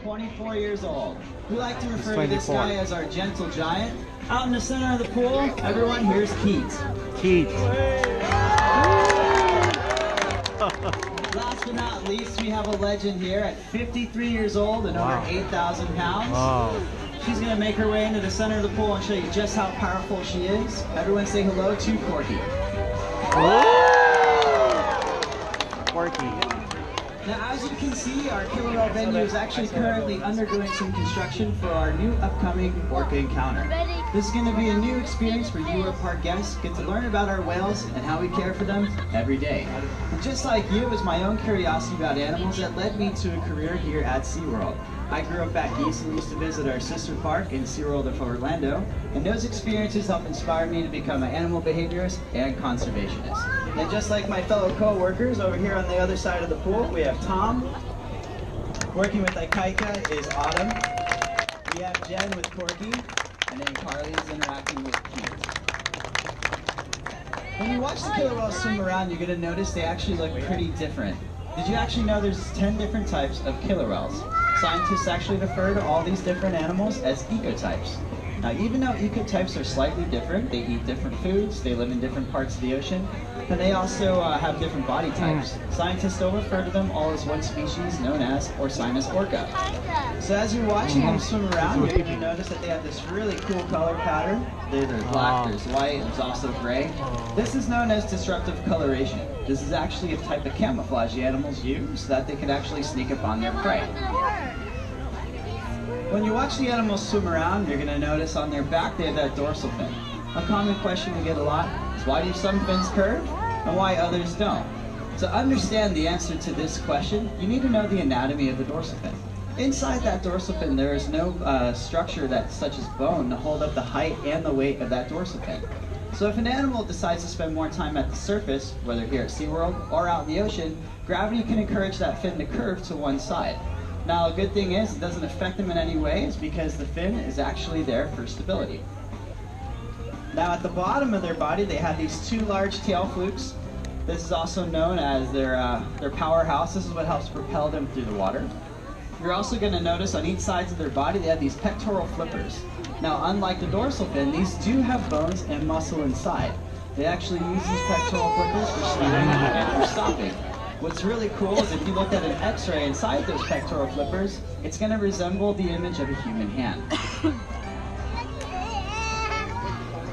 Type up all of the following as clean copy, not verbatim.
24 years old. We like to refer to this guy as our gentle giant. Out in the center of the pool, everyone, here's Keats. Keats. Last but not least, we have a legend here at 53 years old and over 8,000 pounds. Wow. She's going to make her way into the center of the pool and show you just how powerful she is. Everyone say hello to Corky. Orca. Now, as you can see, our killer whale venue is actually currently undergoing some construction for our new upcoming Orca encounter. This is going to be a new experience for you, our park guests. Get to learn about our whales and how we care for them every day. And just like you, it was my own curiosity about animals that led me to a career here at SeaWorld. I grew up at Geese and used to visit our sister park in SeaWorld of Orlando, and those experiences helped inspire me to become an animal behaviorist and conservationist. And just like my fellow co-workers over here on the other side of the pool, we have Tom. Working with Ikaika is Autumn. We have Jen with Corky, and then Carly is interacting with Keith. When you watch the killer whales swim around, you're going to notice they actually look pretty different. Did you actually know there's 10 different types of killer whales? Scientists actually refer to all these different animals as ecotypes. Now, even though ecotypes are slightly different, they eat different foods, they live in different parts of the ocean, and they also have different body types. Scientists still refer to them all as one species known as Orcinus orca. So as you're watching them swim around, you're going to notice that they have this really cool color pattern. There's black, there's white, there's also gray. This is known as disruptive coloration. This is actually a type of camouflage the animals use so that they can actually sneak up on their prey. When you watch the animals swim around, you're going to notice on their back they have that dorsal fin. A common question we get a lot is why do some fins curve and why others don't? To understand the answer to this question, you need to know the anatomy of the dorsal fin. Inside that dorsal fin, there is no structure such as bone to hold up the height and the weight of that dorsal fin. So if an animal decides to spend more time at the surface, whether here at SeaWorld or out in the ocean, gravity can encourage that fin to curve to one side. Now, a good thing is it doesn't affect them in any way, is because the fin is actually there for stability. Now, at the bottom of their body, they have these two large tail flukes. This is also known as their powerhouse. This is what helps propel them through the water. You're also going to notice on each side of their body, they have these pectoral flippers. Now, unlike the dorsal fin, these do have bones and muscle inside. They actually use these pectoral flippers for swimming and for stopping. What's really cool is if you look at an x-ray inside those pectoral flippers, it's going to resemble the image of a human hand.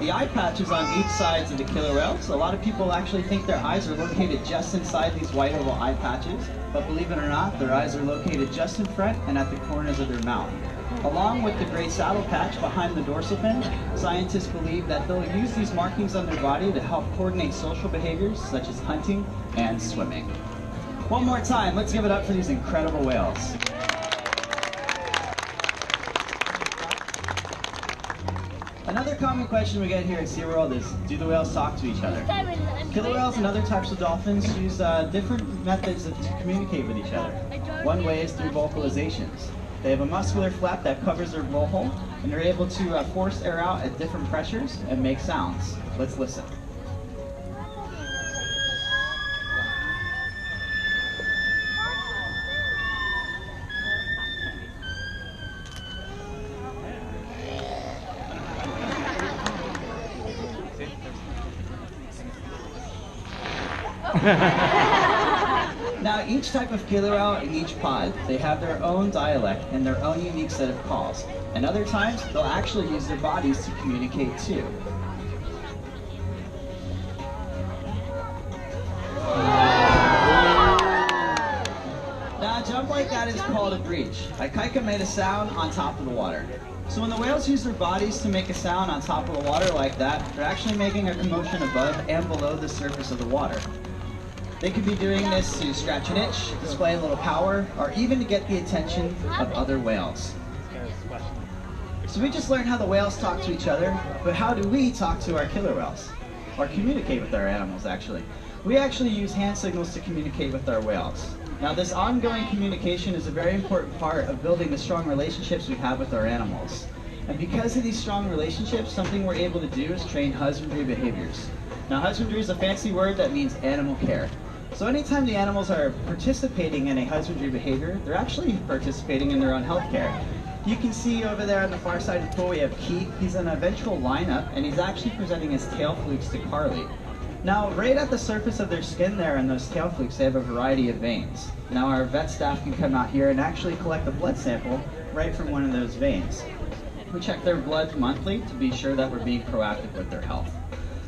The eye patches on each side of the killer whales, a lot of people actually think their eyes are located just inside these white oval eye patches, but believe it or not, their eyes are located just in front and at the corners of their mouth. Along with the gray saddle patch behind the dorsal fin, scientists believe that they'll use these markings on their body to help coordinate social behaviors such as hunting and swimming. One more time, let's give it up for these incredible whales. Another common question we get here at SeaWorld is, do the whales talk to each other? Killer whales and other types of dolphins use different methods to communicate with each other. One way is through vocalizations. They have a muscular flap that covers their blowhole, and they're able to force air out at different pressures and make sounds. Let's listen. Now, each type of killer whale in each pod, they have their own dialect and their own unique set of calls. And other times, they'll actually use their bodies to communicate too. Now, a jump like that is called a breach. Ikaika made a sound on top of the water. So when the whales use their bodies to make a sound on top of the water like that, they're actually making a commotion above and below the surface of the water. They could be doing this to scratch an itch, display a little power, or even to get the attention of other whales. So we just learned how the whales talk to each other, but how do we talk to our killer whales? Or communicate with our animals, actually. We actually use hand signals to communicate with our whales. Now, this ongoing communication is a very important part of building the strong relationships we have with our animals. And because of these strong relationships, something we're able to do is train husbandry behaviors. Now, husbandry is a fancy word that means animal care. So anytime the animals are participating in a husbandry behavior, they're actually participating in their own health care. You can see over there on the far side of the pool we have Keith. He's in a ventral lineup, and he's actually presenting his tail flukes to Carly. Now, right at the surface of their skin there in those tail flukes, they have a variety of veins. Now, our vet staff can come out here and actually collect a blood sample right from one of those veins. We check their blood monthly to be sure that we're being proactive with their health.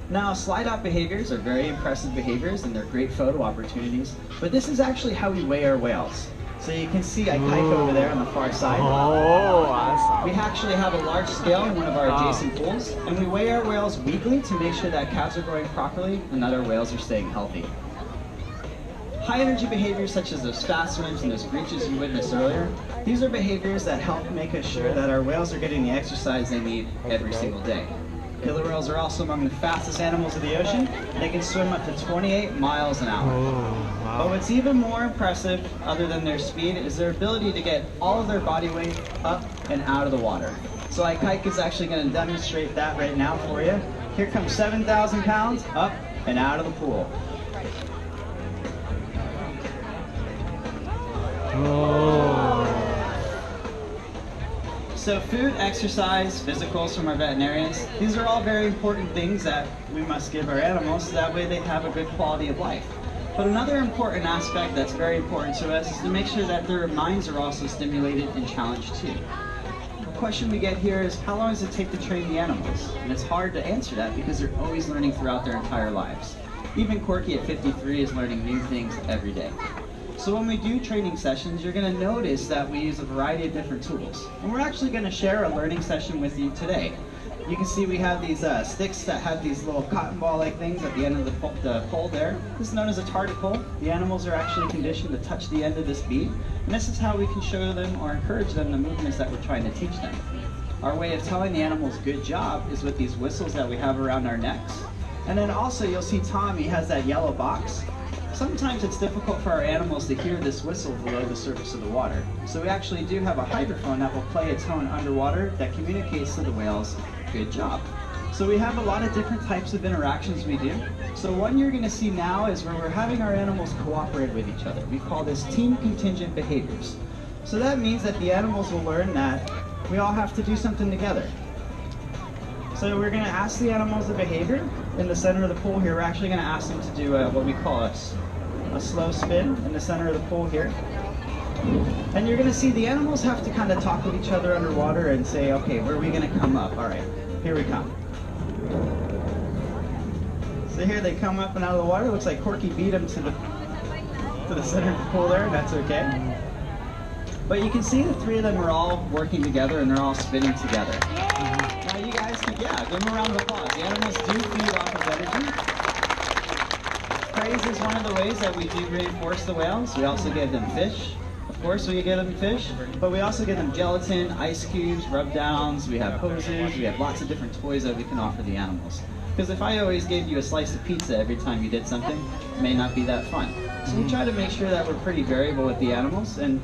Now, slide-out behaviors are very impressive behaviors, and they're great photo opportunities, but this is actually how we weigh our whales. So you can see Ikaika over there on the far side. Oh, awesome. We actually have a large scale in one of our adjacent pools, and we weigh our whales weekly to make sure that calves are growing properly and that our whales are staying healthy. High energy behaviors such as those fast swims and those breaches you witnessed earlier, these are behaviors that help make us sure that our whales are getting the exercise they need every single day. Killer whales are also among the fastest animals of the ocean. They can swim up to 28 miles an hour. Oh, wow. But what's even more impressive, other than their speed, is their ability to get all of their body weight up and out of the water. So Ikaika is actually going to demonstrate that right now for you. Here comes 7,000 pounds up and out of the pool. Oh. So food, exercise, physicals from our veterinarians, these are all very important things that we must give our animals so that way they have a good quality of life. But another important aspect that's very important to us is to make sure that their minds are also stimulated and challenged too. The question we get here is, how long does it take to train the animals? And it's hard to answer that because they're always learning throughout their entire lives. Even Corky at 53 is learning new things every day. So when we do training sessions, you're going to notice that we use a variety of different tools. And we're actually going to share a learning session with you today. You can see we have these sticks that have these little cotton ball-like things at the end of the pole there. This is known as a target pole. The animals are actually conditioned to touch the end of this bead. And this is how we can show them or encourage them the movements that we're trying to teach them. Our way of telling the animals good job is with these whistles that we have around our necks. And then also you'll see Tommy has that yellow box. Sometimes it's difficult for our animals to hear this whistle below the surface of the water. So we actually do have a hydrophone that will play a tone underwater that communicates to the whales, good job. So we have a lot of different types of interactions we do. So one you're going to see now is where we're having our animals cooperate with each other. We call this team contingent behaviors. So that means that the animals will learn that we all have to do something together. So we're going to ask the animals the behavior. In the center of the pool here, we're actually going to ask them to do what we call a slow spin in the center of the pool here. And you're going to see the animals have to kind of talk with each other underwater and say, okay, where are we going to come up? All right, here we come. So here they come up and out of the water. It looks like Corky beat them to the center of the pool there. That's okay. But you can see the three of them are all working together and they're all spinning together. Now you guys can, give them a round of applause. The animals do feed off of energy. Praise is one of the ways that we do reinforce the whales. We also give them fish. Of course, we give them fish, but we also give them gelatin, ice cubes, rub downs. We have hoses. We have lots of different toys that we can offer the animals. Because if I always gave you a slice of pizza every time you did something, it may not be that fun. So we try to make sure that we're pretty variable with the animals and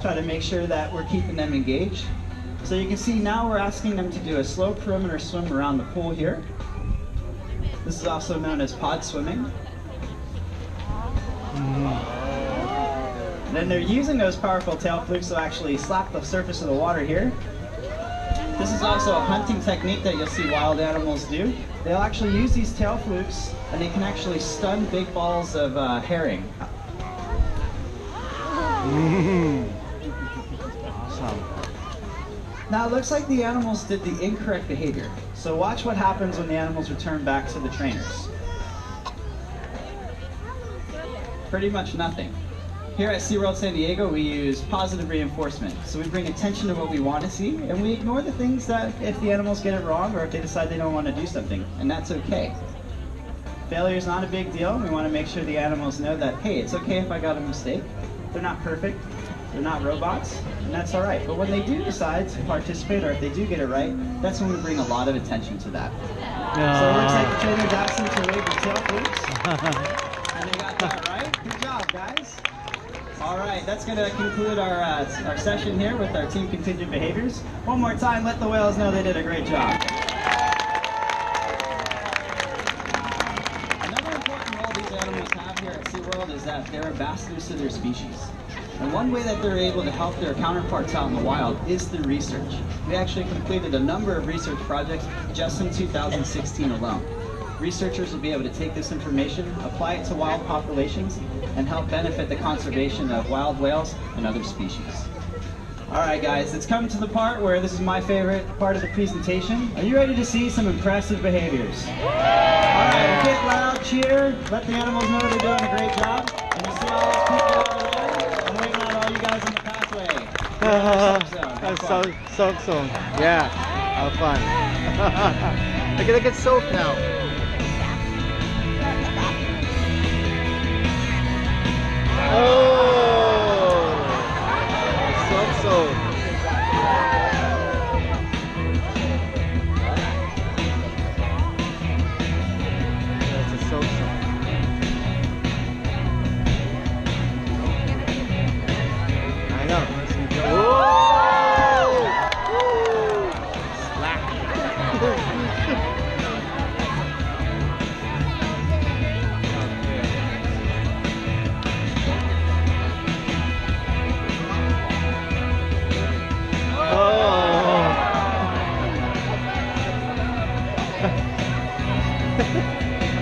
try to make sure that we're keeping them engaged. So you can see now we're asking them to do a slow perimeter swim around the pool here. This is also known as pod swimming. And then they're using those powerful tail flukes to actually slap the surface of the water here. This is also a hunting technique that you'll see wild animals do. They'll actually use these tail flukes and they can actually stun big balls of herring. Awesome. Now it looks like the animals did the incorrect behavior. So watch what happens when the animals return back to the trainers. Pretty much nothing. Here at SeaWorld San Diego, we use positive reinforcement. So we bring attention to what we want to see, and we ignore the things that if the animals get it wrong or if they decide they don't want to do something, and that's okay. Failure is not a big deal. We want to make sure the animals know that, hey, it's okay if I got a mistake. They're not perfect. They're not robots, and that's all right. But when they do decide to participate or if they do get it right, that's when we bring a lot of attention to that. So it looks like the trainers asked them to wave the tail flukes. And they got that right. Good job, guys. All right, that's going to conclude our session here with our team contingent behaviors. One more time, let the whales know they did a great job. Another important role these animals have here at SeaWorld they're ambassadors to their species. And one way that they're able to help their counterparts out in the wild is through research. We actually completed a number of research projects just in 2016 alone. Researchers will be able to take this information, apply it to wild populations, and help benefit the conservation of wild whales and other species. All right, guys, it's come to the part where this is my favorite part of the presentation. Are you ready to see some impressive behaviors? All right, get loud, cheer, let the animals know they're doing a great job. And you see all those people over there? I'm waving at all you guys in the pathway. So. Yeah, have fun. They're gonna get soaked now. Oh, so. That's a so. I know. Whoa! Slack.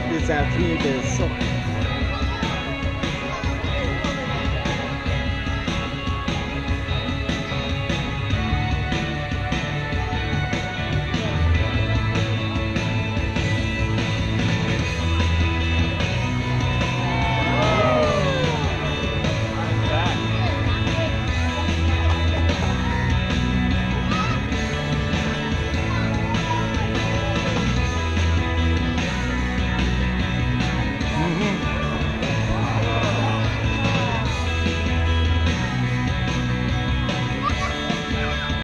This afternoon is so